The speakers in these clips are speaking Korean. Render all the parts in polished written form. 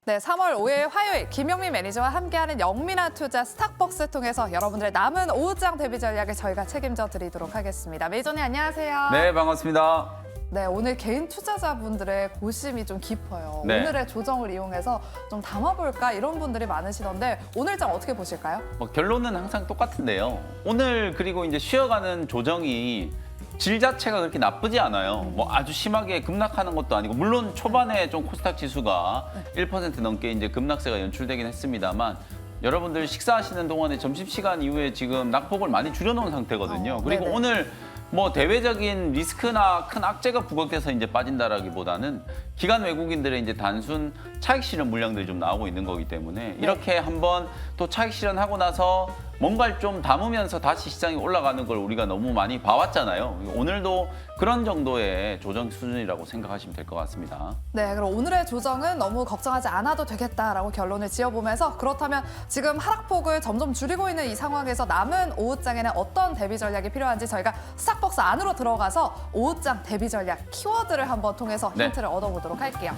네, 3월 5일 화요일 김영민 매니저와 함께하는 영민한 투자 스탁벅스 통해서 여러분들의 남은 오후장 대비 전략을 저희가 책임져 드리도록 하겠습니다. 매니저님 안녕하세요. 네, 반갑습니다. 네, 오늘 개인 투자자분들의 고심이 좀 깊어요. 네. 오늘의 조정을 이용해서 좀 담아볼까 이런 분들이 많으시던데 오늘 장 어떻게 보실까요? 결론은 항상 똑같은데요. 오늘 그리고 이제 쉬어가는 조정이 질 자체가 그렇게 나쁘지 않아요. 뭐 아주 심하게 급락하는 것도 아니고 물론 초반에 좀 코스닥 지수가 1% 넘게 이제 급락세가 연출되긴 했습니다만 여러분들 식사하시는 동안에 점심시간 이후에 지금 낙폭을 많이 줄여놓은 상태거든요. 그리고 네네. 오늘 뭐 대외적인 리스크나 큰 악재가 부각돼서 이제 빠진다라기보다는 기관 외국인들의 이제 단순 차익 실현 물량들이 좀 나오고 있는 거기 때문에 이렇게 한번 또 차익 실현하고 나서 뭔가를 좀 담으면서 다시 시장이 올라가는 걸 우리가 너무 많이 봐왔잖아요. 오늘도 그런 정도의 조정 수준이라고 생각하시면 될 것 같습니다. 네, 그럼 오늘의 조정은 너무 걱정하지 않아도 되겠다라고 결론을 지어보면서 그렇다면 지금 하락폭을 점점 줄이고 있는 이 상황에서 남은 오후장에는 어떤 대비 전략이 필요한지 저희가 스탁벅스 안으로 들어가서 오후장 대비 전략 키워드를 한번 통해서 네. 힌트를 얻어보도록 할게요.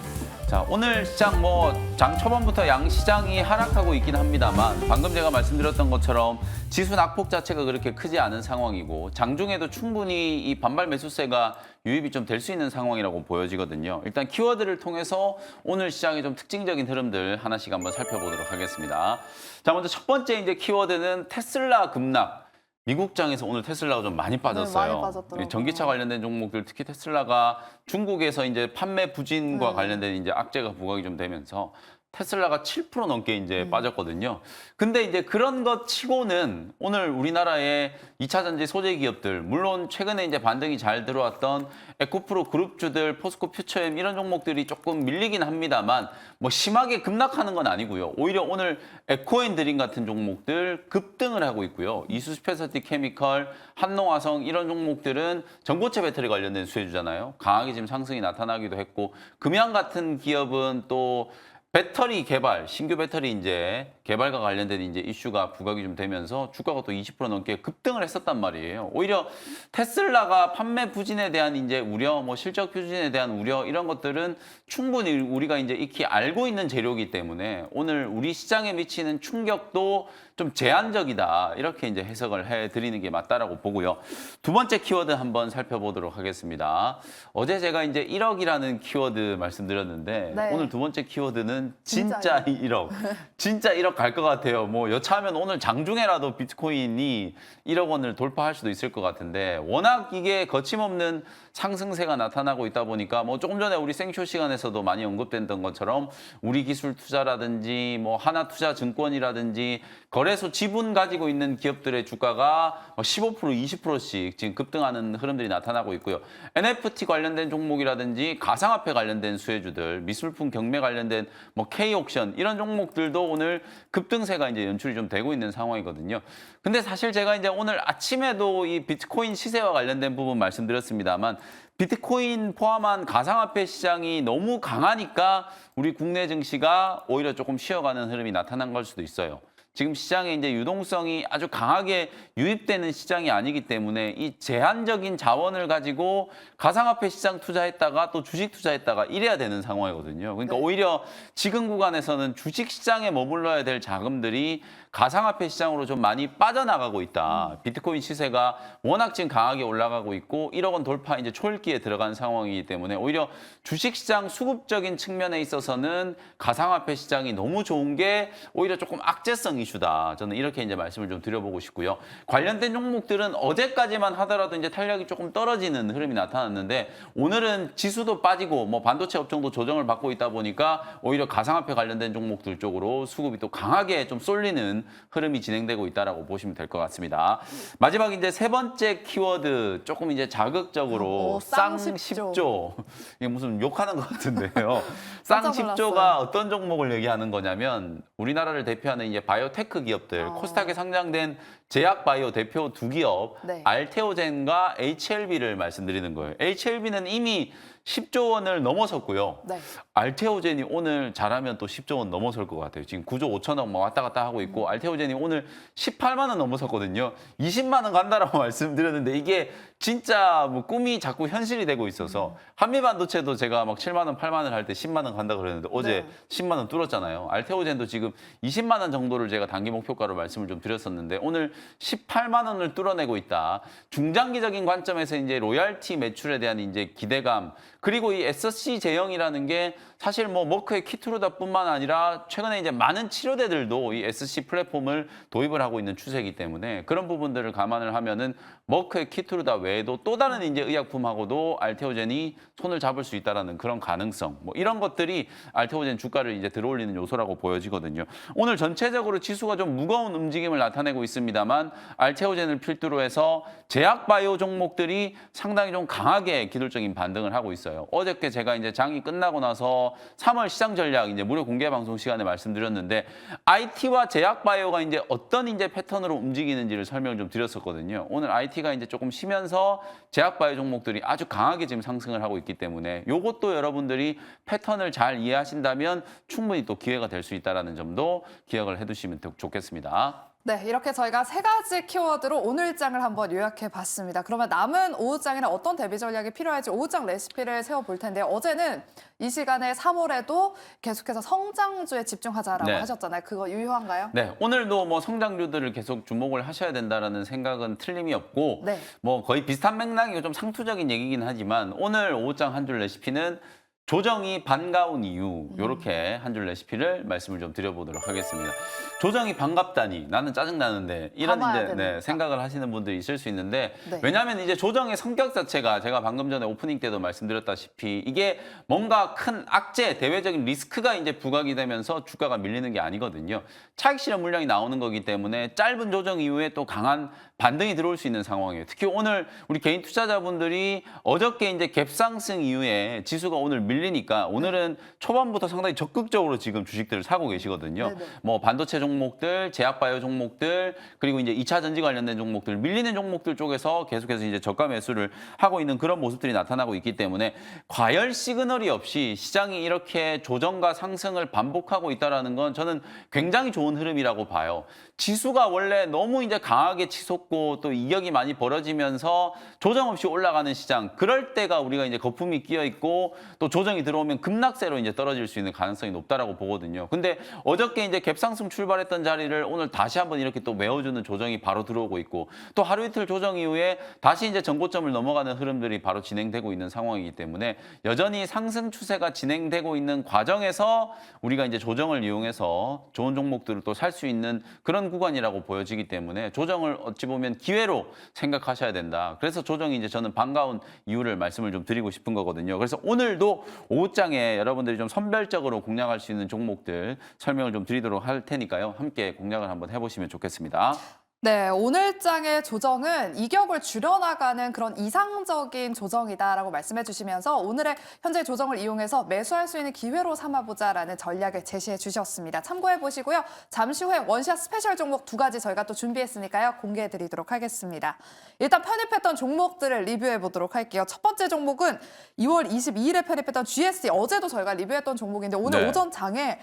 자, 오늘 시장 뭐 장 초반부터 양 시장이 하락하고 있긴 합니다만 방금 제가 말씀드렸던 것처럼 지수 낙폭 자체가 그렇게 크지 않은 상황이고 장중에도 충분히 이 반발 매수세가 유입이 좀 될 수 있는 상황이라고 보여지거든요. 일단 키워드를 통해서 오늘 시장의 좀 특징적인 흐름들 하나씩 한번 살펴보도록 하겠습니다. 자, 먼저 첫 번째 이제 키워드는 테슬라 급락. 미국장에서 오늘 테슬라가 좀 많이 빠졌어요. 많이 빠졌더라고요. 전기차 관련된 종목들, 특히 테슬라가 중국에서 이제 판매 부진과 네. 관련된 이제 악재가 부각이 좀 되면서 테슬라가 7% 넘게 이제 빠졌거든요. 근데 이제 그런 것 치고는 오늘 우리나라의 2차 전지 소재 기업들, 물론 최근에 이제 반등이 잘 들어왔던 에코프로 그룹주들, 포스코 퓨처엠 이런 종목들이 조금 밀리긴 합니다만 뭐 심하게 급락하는 건 아니고요. 오히려 오늘 에코앤드림 같은 종목들 급등을 하고 있고요. 이수 스페셜티 케미컬, 한농화성 이런 종목들은 전고체 배터리 관련된 수혜주잖아요. 강하게 지금 상승이 나타나기도 했고 금양 같은 기업은 또 배터리 개발, 신규 배터리 이제 개발과 관련된 이제 이슈가 부각이 좀 되면서 주가가 또 20% 넘게 급등을 했었단 말이에요. 오히려 테슬라가 판매 부진에 대한 이제 우려, 뭐 실적 부진에 대한 우려 이런 것들은 충분히 우리가 이제 익히 알고 있는 재료이기 때문에 오늘 우리 시장에 미치는 충격도 좀 제한적이다. 이렇게 이제 해석을 해드리는 게 맞다라고 보고요. 두 번째 키워드 한번 살펴보도록 하겠습니다. 어제 제가 이제 1억이라는 키워드 말씀드렸는데 네. 오늘 두 번째 키워드는 진짜 진짜 1억. 진짜 1억 갈 것 같아요. 뭐 여차하면 오늘 장중에라도 비트코인이 1억 원을 돌파할 수도 있을 것 같은데 워낙 이게 거침없는 상승세가 나타나고 있다 보니까 뭐 조금 전에 우리 생쇼 시간에서도 많이 언급됐던 것처럼 우리 기술 투자라든지 뭐 하나투자증권이라든지 거래소 지분 가지고 있는 기업들의 주가가 15%, 20%씩 지금 급등하는 흐름들이 나타나고 있고요. NFT 관련된 종목이라든지 가상화폐 관련된 수혜주들, 미술품 경매 관련된 뭐 K옥션 이런 종목들도 오늘 급등세가 이제 연출이 좀 되고 있는 상황이거든요. 근데 사실 제가 이제 오늘 아침에도 이 비트코인 시세와 관련된 부분 말씀드렸습니다만 비트코인 포함한 가상화폐 시장이 너무 강하니까 우리 국내 증시가 오히려 조금 쉬어가는 흐름이 나타난 걸 수도 있어요. 지금 시장에 이제 유동성이 아주 강하게 유입되는 시장이 아니기 때문에 이 제한적인 자원을 가지고 가상화폐 시장 투자했다가 또 주식 투자했다가 이래야 되는 상황이거든요. 그러니까 네. 오히려 지금 구간에서는 주식 시장에 머물러야 될 자금들이 가상화폐 시장으로 좀 많이 빠져나가고 있다. 비트코인 시세가 워낙 지금 강하게 올라가고 있고 1억 원 돌파 이제 초읽기에 들어간 상황이기 때문에 오히려 주식 시장 수급적인 측면에 있어서는 가상화폐 시장이 너무 좋은 게 오히려 조금 악재성 이슈다. 저는 이렇게 이제 말씀을 좀 드려보고 싶고요. 관련된 종목들은 어제까지만 하더라도 이제 탄력이 조금 떨어지는 흐름이 나타났는데 오늘은 지수도 빠지고 뭐 반도체 업종도 조정을 받고 있다 보니까 오히려 가상화폐 관련된 종목들 쪽으로 수급이 또 강하게 좀 쏠리는 흐름이 진행되고 있다라고 보시면 될 것 같습니다. 마지막 이제 세 번째 키워드 조금 이제 자극적으로 쌍10조. 이게 무슨 욕하는 것 같은데요. 깜짝 쌍10조가 놀랐어요. 어떤 종목을 얘기하는 거냐면 우리나라를 대표하는 이제 바이오테크 기업들 코스닥에 상장된 제약바이오 대표 두 기업 네. 알테오젠과 HLB를 말씀드리는 거예요. HLB는 이미 10조 원을 넘어섰고요. 네. 알테오젠이 오늘 잘하면 또 10조 원 넘어설 것 같아요. 지금 9조 5천억 뭐 왔다 갔다 하고 있고 알테오젠이 오늘 18만 원 넘어섰거든요. 20만 원 간다라고 말씀드렸는데 이게 진짜 뭐 꿈이 자꾸 현실이 되고 있어서 한미반도체도 제가 막 7만 원, 8만 원 할 때 10만 원 간다 그랬는데 어제 네. 10만 원 뚫었잖아요. 알테오젠도 지금 20만 원 정도를 제가 단기 목표가로 말씀을 좀 드렸었는데 오늘 18만 원을 뚫어내고 있다. 중장기적인 관점에서 이제 로열티 매출에 대한 이제 기대감 그리고 이 SC 제형이라는 게 사실 뭐 머크의 키트루다뿐만 아니라 최근에 이제 많은 치료대들도 이 SC 플랫폼을 도입을 하고 있는 추세이기 때문에 그런 부분들을 감안을 하면은 머크의 키트루다 외에도 또 다른 이제 의약품하고도 알테오젠이 손을 잡을 수 있다라는 그런 가능성 뭐 이런 것들이 알테오젠 주가를 이제 들어올리는 요소라고 보여지거든요. 오늘 전체적으로 지수가 좀 무거운 움직임을 나타내고 있습니다만 알테오젠을 필두로 해서 제약바이오 종목들이 상당히 좀 강하게 기술적인 반등을 하고 있어요. 어저께 제가 이제 장이 끝나고 나서 3월 시장 전략 이제 무료 공개 방송 시간에 말씀드렸는데 IT와 제약바이오가 이제 어떤 이제 패턴으로 움직이는지를 설명을 좀 드렸었거든요. 오늘 IT가 이제 조금 쉬면서 제약바이오 종목들이 아주 강하게 지금 상승을 하고 있기 때문에 이것도 여러분들이 패턴을 잘 이해하신다면 충분히 또 기회가 될 수 있다는 점도 기억을 해두시면 좋겠습니다. 네, 이렇게 저희가 세 가지 키워드로 오늘 장을 한번 요약해 봤습니다. 그러면 남은 오후장에는 어떤 대비 전략이 필요할지 오후장 레시피를 세워볼 텐데요. 어제는 이 시간에 3월에도 계속해서 성장주에 집중하자라고 네. 하셨잖아요. 그거 유효한가요? 네, 오늘도 뭐 성장주들을 계속 주목을 하셔야 된다라는 생각은 틀림이 없고 네. 뭐 거의 비슷한 맥락이고 좀 상투적인 얘기긴 하지만 오늘 오후장 한 줄 레시피는 조정이 반가운 이유 이렇게 한 줄 레시피를 말씀을 좀 드려보도록 하겠습니다. 조정이 반갑다니 나는 짜증나는데 이런 담아야 이제 되니까. 생각을 하시는 분들이 있을 수 있는데 네. 왜냐하면 이제 조정의 성격 자체가 제가 방금 전에 오프닝 때도 말씀드렸다시피 이게 뭔가 큰 악재 대외적인 리스크가 이제 부각이 되면서 주가가 밀리는 게 아니거든요. 차익 실현 물량이 나오는 거기 때문에 짧은 조정 이후에 또 강한 반등이 들어올 수 있는 상황이에요. 특히 오늘 우리 개인 투자자분들이 어저께 이제 갭상승 이후에 지수가 오늘 밀리니까 오늘은 초반부터 상당히 적극적으로 지금 주식들을 사고 계시거든요. 네네. 뭐 반도체 종목들, 제약바이오 종목들, 그리고 이제 2차 전지 관련된 종목들, 밀리는 종목들 쪽에서 계속해서 이제 저가 매수를 하고 있는 그런 모습들이 나타나고 있기 때문에 과열 시그널이 없이 시장이 이렇게 조정과 상승을 반복하고 있다라는 건 저는 굉장히 좋은 흐름이라고 봐요. 지수가 원래 너무 이제 강하게 치솟고 또 이격이 많이 벌어지면서 조정 없이 올라가는 시장, 그럴 때가 우리가 이제 거품이 끼어 있고 또 조정이 들어오면 급락세로 이제 떨어질 수 있는 가능성이 높다라고 보거든요. 근데 어저께 이제 갭상승 출발했던 자리를 오늘 다시 한번 이렇게 또 메워주는 조정이 바로 들어오고 있고 또 하루 이틀 조정 이후에 다시 이제 전고점을 넘어가는 흐름들이 바로 진행되고 있는 상황이기 때문에 여전히 상승 추세가 진행되고 있는 과정에서 우리가 이제 조정을 이용해서 좋은 종목들을 또 살 수 있는 그런 구간이라고 보여지기 때문에 조정을 어찌 보면 기회로 생각하셔야 된다. 그래서 조정이 이제 저는 반가운 이유를 말씀을 좀 드리고 싶은 거거든요. 그래서 오늘도 오후장에 여러분들이 좀 선별적으로 공략할 수 있는 종목들 설명을 좀 드리도록 할 테니까요. 함께 공략을 한번 해보시면 좋겠습니다. 네, 오늘 장의 조정은 이격을 줄여나가는 그런 이상적인 조정이다라고 말씀해 주시면서 오늘의 현재 조정을 이용해서 매수할 수 있는 기회로 삼아보자라는 전략을 제시해 주셨습니다. 참고해 보시고요. 잠시 후에 원샷 스페셜 종목 두 가지 저희가 또 준비했으니까요. 공개해 드리도록 하겠습니다. 일단 편입했던 종목들을 리뷰해 보도록 할게요. 첫 번째 종목은 2월 22일에 편입했던 GSD. 어제도 저희가 리뷰했던 종목인데 오늘 네. 오전 장에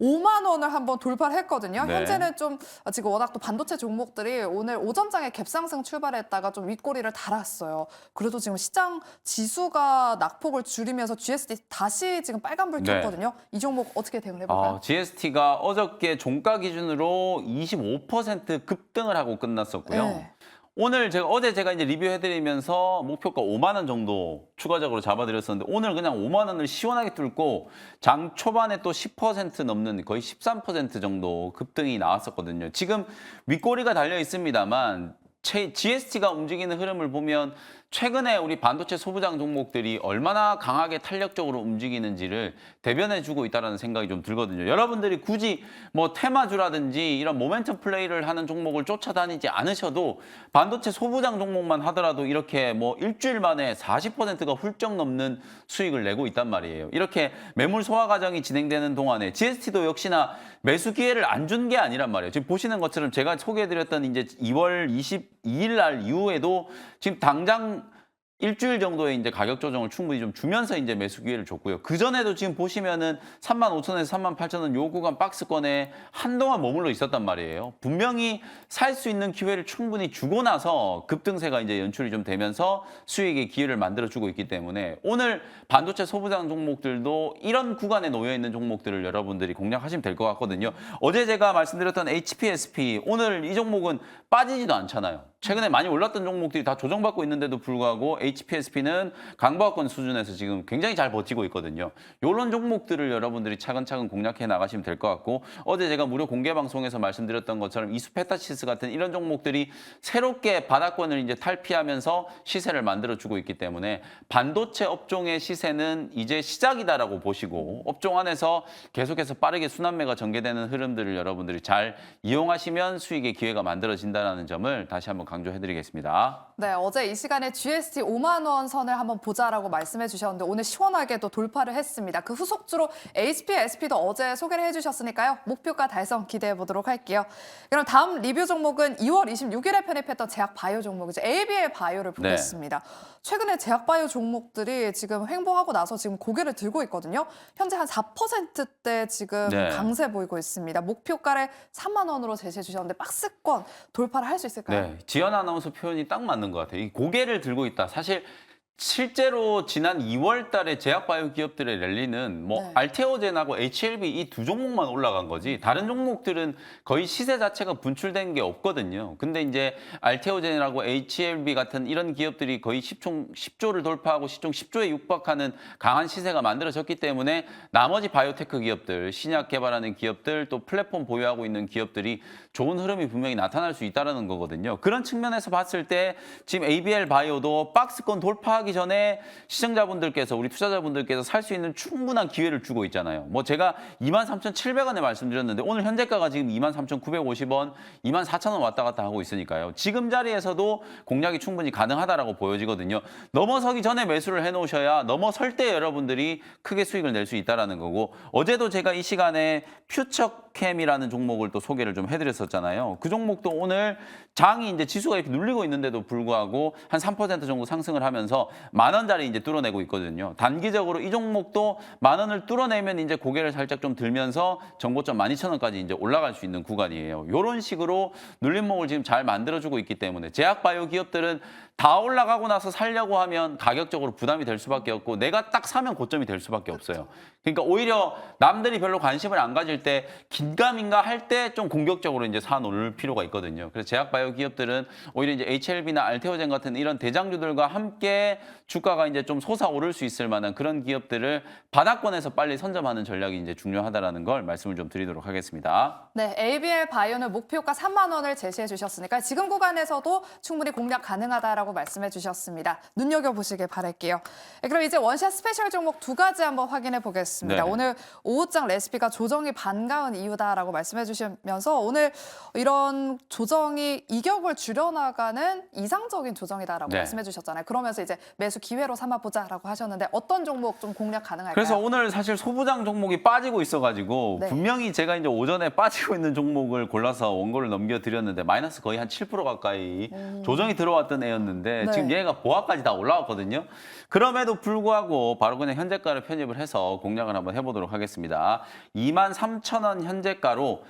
5만 원을 한번 돌파를 했거든요. 네. 현재는 좀 지금 워낙 또 반도체 종목들이 오늘 오전장에 갭상승 출발했다가 좀 윗꼬리를 달았어요. 그래도 지금 시장 지수가 낙폭을 줄이면서 GSD 다시 지금 빨간불 네. 켰거든요. 이 종목 어떻게 대응을 해볼까요? GST가 어저께 종가 기준으로 25% 급등을 하고 끝났었고요. 네. 오늘 어제 제가 이제 리뷰해드리면서 목표가 5만 원 정도 추가적으로 잡아드렸었는데 오늘 그냥 5만 원을 시원하게 뚫고 장 초반에 또 10% 넘는 거의 13% 정도 급등이 나왔었거든요. 지금 윗꼬리가 달려 있습니다만 GST가 움직이는 흐름을 보면 최근에 우리 반도체 소부장 종목들이 얼마나 강하게 탄력적으로 움직이는지를 대변해주고 있다는 생각이 좀 들거든요. 여러분들이 굳이 뭐 테마주라든지 이런 모멘텀 플레이를 하는 종목을 쫓아다니지 않으셔도 반도체 소부장 종목만 하더라도 이렇게 뭐 일주일 만에 40%가 훌쩍 넘는 수익을 내고 있단 말이에요. 이렇게 매물 소화 과정이 진행되는 동안에 GST도 역시나 매수 기회를 안 준 게 아니란 말이에요. 지금 보시는 것처럼 제가 소개해드렸던 이제 2월 22일 날 이후에도 지금 당장 일주일 정도의 이제 가격 조정을 충분히 좀 주면서 이제 매수 기회를 줬고요. 그 전에도 지금 보시면은 35,000원에서 38,000원 요 구간 박스권에 한동안 머물러 있었단 말이에요. 분명히 살 수 있는 기회를 충분히 주고 나서 급등세가 이제 연출이 좀 되면서 수익의 기회를 만들어 주고 있기 때문에 오늘 반도체 소부장 종목들도 이런 구간에 놓여 있는 종목들을 여러분들이 공략하시면 될 것 같거든요. 어제 제가 말씀드렸던 HPSP 오늘 이 종목은 빠지지도 않잖아요. 최근에 많이 올랐던 종목들이 다 조정받고 있는데도 불구하고 HPSP는 강보합권 수준에서 지금 굉장히 잘 버티고 있거든요. 이런 종목들을 여러분들이 차근차근 공략해 나가시면 될 것 같고 어제 제가 무료 공개 방송에서 말씀드렸던 것처럼 이수페타시스 같은 이런 종목들이 새롭게 바닥권을 이제 탈피하면서 시세를 만들어주고 있기 때문에 반도체 업종의 시세는 이제 시작이다라고 보시고 업종 안에서 계속해서 빠르게 순환매가 전개되는 흐름들을 여러분들이 잘 이용하시면 수익의 기회가 만들어진다는 점을 다시 한번 강조해드리겠습니다. 네, 어제 이 시간에 GST 5만 원 선을 한번 보자라고 말씀해 주셨는데 오늘 시원하게 또 돌파를 했습니다. 그 후속주로 HPSP도 어제 소개를 해주셨으니까요. 목표가 달성 기대해 보도록 할게요. 그럼 다음 리뷰 종목은 2월 26일에 편입했던 제약바이오 종목이죠. ABL 바이오를 보겠습니다. 최근에 제약바이오 종목들이 지금 횡보하고 나서 지금 고개를 들고 있거든요. 현재 한 4%대 지금 강세 보이고 있습니다. 목표가를 3만 원으로 제시해 주셨는데 박스권 돌파를 할 수 있을까요? 네, 지연 아나운서 표현이 딱 맞는 것 같아요. 이 고개를 들고 있다. 사실 실제로 지난 2월 달에 제약바이오 기업들의 랠리는 뭐 알테오젠하고 HLB 이 두 종목만 올라간 거지 다른 종목들은 거의 시세 자체가 분출된 게 없거든요. 근데 이제 알테오젠하고 HLB 같은 이런 기업들이 거의 10조를 돌파하고 시총 10조에 육박하는 강한 시세가 만들어졌기 때문에 나머지 바이오테크 기업들, 신약 개발하는 기업들, 또 플랫폼 보유하고 있는 기업들이 좋은 흐름이 분명히 나타날 수 있다는 거거든요. 그런 측면에서 봤을 때 지금 ABL 바이오도 박스권 돌파하기 전에 시청자분들께서 우리 투자자분들께서 살 수 있는 충분한 기회를 주고 있잖아요. 뭐 제가 23,700원에 말씀드렸는데 오늘 현재가가 지금 23,950원, 24,000원 왔다 갔다 하고 있으니까요. 지금 자리에서도 공략이 충분히 가능하다라고 보여지거든요. 넘어서기 전에 매수를 해놓으셔야 넘어설 때 여러분들이 크게 수익을 낼 수 있다는 거고 어제도 제가 이 시간에 퓨처캠이라는 종목을 또 소개를 좀 해드렸었잖아요. 그 종목도 오늘 장이 이제 지수가 이렇게 눌리고 있는데도 불구하고 한 3% 정도 상승을 하면서 10,000원짜리 이제 뚫어내고 있거든요. 단기적으로 이 종목도 10,000원을 뚫어내면 이제 고개를 살짝 좀 들면서 정고점 12,000원까지 이제 올라갈 수 있는 구간이에요. 이런 식으로 눌림목을 지금 잘 만들어주고 있기 때문에 제약바이오 기업들은 다 올라가고 나서 살려고 하면 가격적으로 부담이 될 수밖에 없고 내가 딱 사면 고점이 될 수밖에 없어요. 그러니까 오히려 남들이 별로 관심을 안 가질 때 긴가민가 할 때 좀 공격적으로 이제 사놓을 필요가 있거든요. 그래서 제약바이오 기업들은 오히려 이제 HLB나 알테오젠 같은 이런 대장주들과 함께 주가가 이제 좀 솟아오를 수 있을 만한 그런 기업들을 바닥권에서 빨리 선점하는 전략이 이제 중요하다라는 걸 말씀을 좀 드리도록 하겠습니다. 네, ABL 바이오는 목표가 3만 원을 제시해 주셨으니까 지금 구간에서도 충분히 공략 가능하다라고 말씀해 주셨습니다. 눈여겨보시길 바랄게요. 네, 그럼 이제 원샷 스페셜 종목 두 가지 한번 확인해 보겠습니다. 오늘 오후장 레시피가 조정이 반가운 이유다라고 말씀해 주시면서 오늘 이런 조정이 이격을 줄여나가는 이상적인 조정이다라고 말씀해 주셨잖아요. 그러면서 이제 매수 기회로 삼아보자라고 하셨는데 어떤 종목 좀 공략 가능할까요? 그래서 오늘 사실 소부장 종목이 빠지고 있어가지고 분명히 제가 이제 오전에 빠지고 있는 종목을 골라서 원고를 넘겨드렸는데 마이너스 거의 한 7% 가까이 조정이 들어왔던 애였는데 지금 얘가 보합까지 다 올라왔거든요. 그럼에도 불구하고 바로 그냥 현재가를 편입을 해서 공략을 한번 해보도록 하겠습니다. 23,000원 현재가로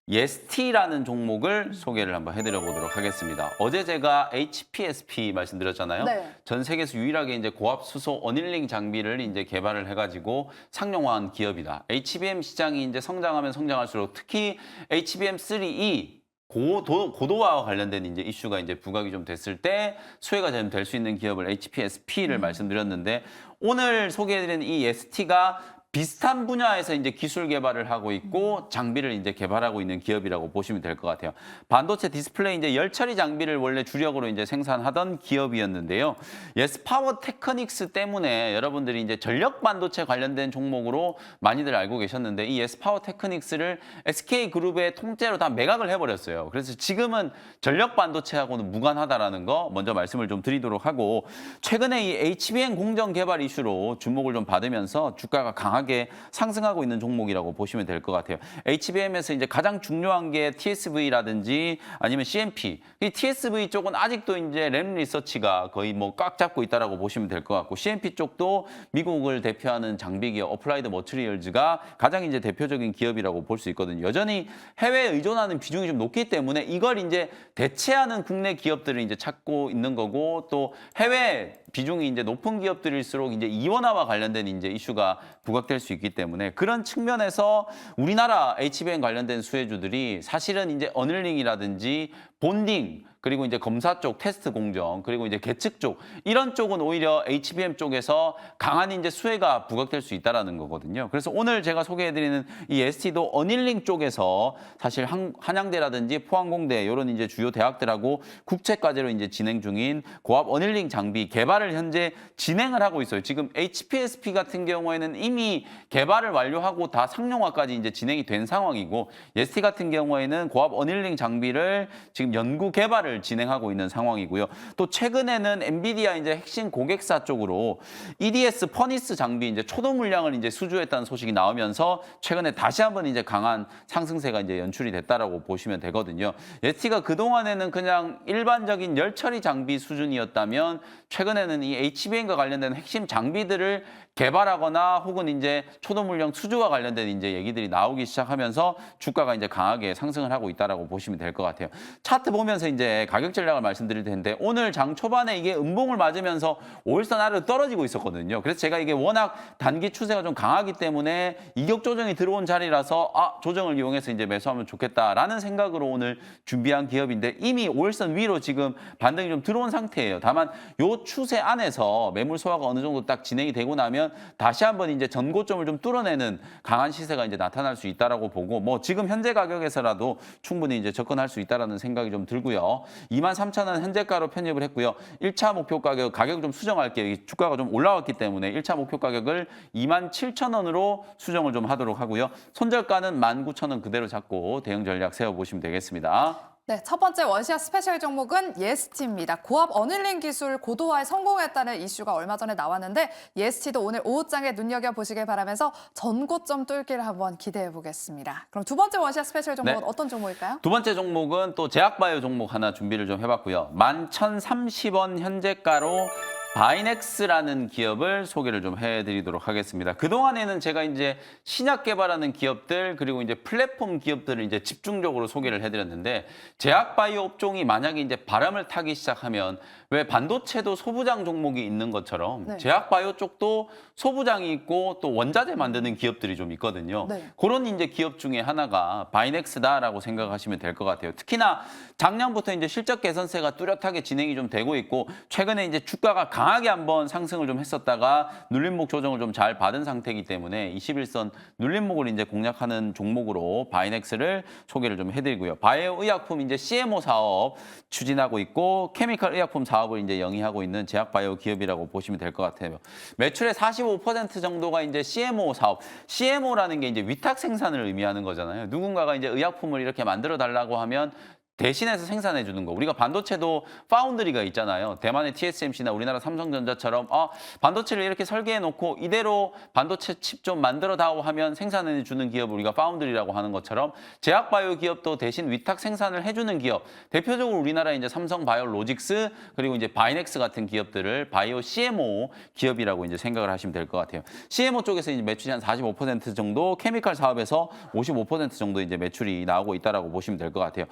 예스티라는 종목을 소개를 한번 해드려 보도록 하겠습니다. 어제 제가 HPSP 말씀드렸잖아요. 전 세계에서 유일하게 이제 고압 수소 어닐링 장비를 이제 개발을 해가지고 상용화한 기업이다. HBM 시장이 이제 성장하면 성장할수록 특히 HBM3E 고도화와 관련된 이제 이슈가 이제 부각이 좀 됐을 때 수혜가 좀 될 수 있는 기업을 HPSP를 말씀드렸는데 오늘 소개해드린 이 ST가 비슷한 분야에서 이제 기술 개발을 하고 있고 장비를 이제 개발하고 있는 기업이라고 보시면 될 것 같아요. 반도체 디스플레이 이제 열 처리 장비를 원래 주력으로 이제 생산하던 기업이었는데요. 예스 파워 테크닉스 때문에 여러분들이 이제 전력 반도체 관련된 종목으로 많이들 알고 계셨는데 이 예스 파워 테크닉스를 SK 그룹의 통째로 다 매각을 해버렸어요. 그래서 지금은 전력 반도체하고는 무관하다라는 거 먼저 말씀을 좀 드리도록 하고 최근에 이 HBM 공정 개발 이슈로 주목을 좀 받으면서 주가가 강하게 상승하고 있는 종목이라고 보시면 될 것 같아요. HBM에서 이제 가장 중요한 게 TSV라든지 아니면 CMP. 이 TSV 쪽은 아직도 이제 램 리서치가 거의 뭐 꽉 잡고 있다라고 보시면 될 것 같고 CMP 쪽도 미국을 대표하는 장비 기업 어플라이드 머티리얼즈가 가장 이제 대표적인 기업이라고 볼 수 있거든요. 여전히 해외에 의존하는 비중이 좀 높기 때문에 이걸 이제 대체하는 국내 기업들을 이제 찾고 있는 거고 또 해외 비중이 이제 높은 기업들일수록 이제 이원화와 관련된 이제 이슈가 부각될 수 있기 때문에 그런 측면에서 우리나라 HBM 관련된 수혜주들이 사실은 이제 어닐링이라든지 본딩 그리고 이제 검사 쪽 테스트 공정 그리고 이제 계측 쪽 이런 쪽은 오히려 HBM 쪽에서 강한 이제 수혜가 부각될 수 있다라는 거거든요. 그래서 오늘 제가 소개해드리는 이 ST도 어닐링 쪽에서 사실 한양대라든지 포항공대 이런 이제 주요 대학들하고 국제 과제로 이제 진행 중인 고압 어닐링 장비 개발을 현재 진행을 하고 있어요. 지금 HPSP 같은 경우에는 이미 개발을 완료하고 다 상용화까지 이제 진행이 된 상황이고 ST 같은 경우에는 고압 어닐링 장비를 지금 연구 개발을 진행하고 있는 상황이고요. 또 최근에는 엔비디아 이제 핵심 고객사 쪽으로 EDS 퍼니스 장비 이제 초도 물량을 이제 수주했다는 소식이 나오면서 최근에 다시 한번 이제 강한 상승세가 이제 연출이 됐다라고 보시면 되거든요. ST가 그동안에는 그냥 일반적인 열 처리 장비 수준이었다면 최근에는 이 HBM과 관련된 핵심 장비들을 개발하거나 혹은 이제 초도 물량 수주와 관련된 이제 얘기들이 나오기 시작하면서 주가가 이제 강하게 상승을 하고 있다라고 보시면 될 것 같아요. 차트 보면서 이제 가격 전략을 말씀드릴 텐데 오늘 장 초반에 이게 음봉을 맞으면서 5일선 아래로 떨어지고 있었거든요. 그래서 제가 이게 워낙 단기 추세가 좀 강하기 때문에 이격 조정이 들어온 자리라서 조정을 이용해서 이제 매수하면 좋겠다라는 생각으로 오늘 준비한 기업인데 이미 5일선 위로 지금 반등이 좀 들어온 상태예요. 다만 요 추세 안에서 매물 소화가 어느 정도 딱 진행이 되고 나면 다시 한번 이제 전고점을 좀 뚫어내는 강한 시세가 이제 나타날 수 있다라고 보고 뭐 지금 현재 가격에서라도 충분히 이제 접근할 수 있다라는 생각이 좀 들고요. 23,000원 현재가로 편입을 했고요. 1차 목표 가격을 좀 수정할게요. 주가가 좀 올라왔기 때문에 1차 목표 가격을 27,000원으로 수정을 좀 하도록 하고요. 손절가는 19,000원 그대로 잡고 대응 전략 세워보시면 되겠습니다. 네, 첫 번째 원시아 스페셜 종목은 예스티입니다. 고압 어닐링 기술 고도화에 성공했다는 이슈가 얼마 전에 나왔는데 예스티도 오늘 오후장에 눈여겨보시길 바라면서 전고점 뚫기를 한번 기대해 보겠습니다. 그럼 두 번째 원시아 스페셜 종목은 네. 어떤 종목일까요? 두 번째 종목은 또 제약바이오 종목 하나 준비를 좀 해봤고요. 11,030원 현재가로 바이넥스라는 기업을 소개를 좀 해드리도록 하겠습니다. 그동안에는 제가 이제 신약 개발하는 기업들 그리고 이제 플랫폼 기업들을 이제 집중적으로 소개를 해드렸는데 제약바이오 업종이 만약에 이제 바람을 타기 시작하면 왜 반도체도 소부장 종목이 있는 것처럼 네. 제약바이오 쪽도 소부장이 있고 또 원자재 만드는 기업들이 좀 있거든요. 네. 그런 이제 기업 중에 하나가 바이넥스다라고 생각하시면 될 것 같아요. 특히나 작년부터 이제 실적 개선세가 뚜렷하게 진행이 좀 되고 있고 최근에 이제 주가가 강하게 한번 상승을 좀 했었다가 눌림목 조정을 좀 잘 받은 상태이기 때문에 21선 눌림목을 이제 공략하는 종목으로 바이넥스를 소개를 좀 해드리고요. 바이오 의약품 이제 CMO 사업 추진하고 있고 케미컬 의약품 사업을 이제 영위하고 있는 제약바이오 기업이라고 보시면 될 것 같아요. 매출의 45% 정도가 이제 CMO 사업. CMO라는 게 이제 위탁 생산을 의미하는 거잖아요. 누군가가 이제 의약품을 이렇게 만들어 달라고 하면 대신해서 생산해 주는 거. 우리가 반도체도 파운드리가 있잖아요. 대만의 TSMC나 우리나라 삼성전자처럼 반도체를 이렇게 설계해 놓고 이대로 반도체 칩 좀 만들어 다오 하면 생산해 주는 기업을 우리가 파운드리라고 하는 것처럼 제약바이오 기업도 대신 위탁 생산을 해주는 기업. 대표적으로 우리나라 이제 삼성바이오로직스 그리고 이제 바이넥스 같은 기업들을 바이오 CMO 기업이라고 이제 생각을 하시면 될 것 같아요. CMO 쪽에서 이제 매출이 한 45% 정도, 케미컬 사업에서 55% 정도 이제 매출이 나오고 있다라고 보시면 될 것 같아요.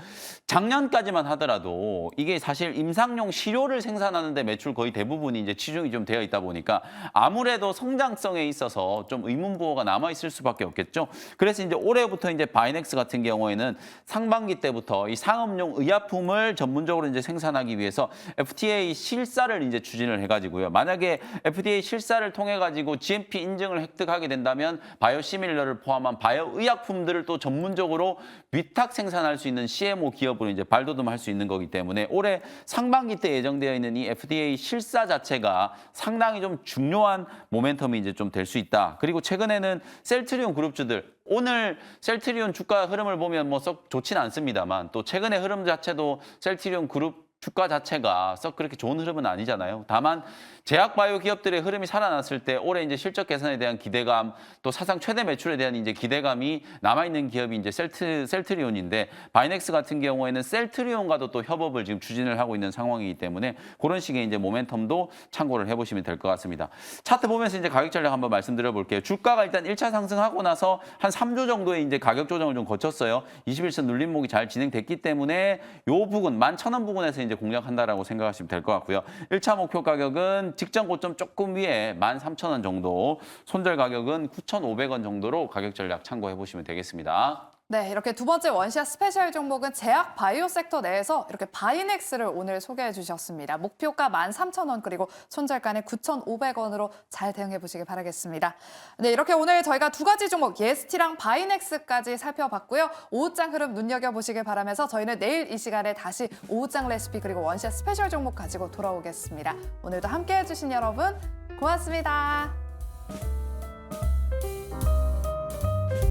작년까지만 하더라도 이게 사실 임상용 시료를 생산하는 데 매출 거의 대부분이 이제 치중이 좀 되어 있다 보니까 아무래도 성장성에 있어서 좀 의문부호가 남아 있을 수밖에 없겠죠. 그래서 이제 올해부터 이제 바이넥스 같은 경우에는 상반기 때부터 이 상업용 의약품을 전문적으로 이제 생산하기 위해서 FDA 실사를 이제 추진을 해가지고요. 만약에 FDA 실사를 통해 가지고 GMP 인증을 획득하게 된다면 바이오시밀러를 포함한 바이오 의약품들을 또 전문적으로 위탁 생산할 수 있는 CMO 기업으로 이제 발돋움할 수 있는 거기 때문에 올해 상반기 때 예정되어 있는 이 FDA 실사 자체가 상당히 좀 중요한 모멘텀이 이제 좀 될 수 있다. 그리고 최근에는 셀트리온 그룹주들 오늘 셀트리온 주가 흐름을 보면 뭐 썩 좋지는 않습니다만 또 최근의 흐름 자체도 셀트리온 그룹 주가 자체가 썩 그렇게 좋은 흐름은 아니잖아요. 다만 제약 바이오 기업들의 흐름이 살아났을 때 올해 이제 실적 개선에 대한 기대감, 또 사상 최대 매출에 대한 이제 기대감이 남아 있는 기업이 이제 셀트리온인데 바이넥스 같은 경우에는 셀트리온과도 또 협업을 지금 추진을 하고 있는 상황이기 때문에 그런 식의 이제 모멘텀도 참고를 해보시면 될 것 같습니다. 차트 보면서 이제 가격 전략 한번 말씀드려 볼게요. 주가가 일단 1차 상승하고 나서 한 3주 정도의 이제 가격 조정을 좀 거쳤어요. 21선 눌림목이 잘 진행됐기 때문에 요 부근 11,000원 부근에서 이제 공략한다라고 생각하시면 될 것 같고요. 1차 목표 가격은 직전 고점 조금 위에 13,000원 정도, 손절 가격은 9,500원 정도로 가격 전략 참고해 보시면 되겠습니다. 네, 이렇게 두 번째 원시아 스페셜 종목은 제약 바이오 섹터 내에서 이렇게 바이넥스를 오늘 소개해 주셨습니다. 목표가 13,000원 그리고 손절가는 9,500원으로 잘 대응해 보시길 바라겠습니다. 네, 이렇게 오늘 저희가 두 가지 종목 예스티랑 바이넥스까지 살펴봤고요. 오후장 흐름 눈여겨보시길 바라면서 저희는 내일 이 시간에 다시 오후장 레시피 그리고 원시아 스페셜 종목 가지고 돌아오겠습니다. 오늘도 함께해 주신 여러분 고맙습니다.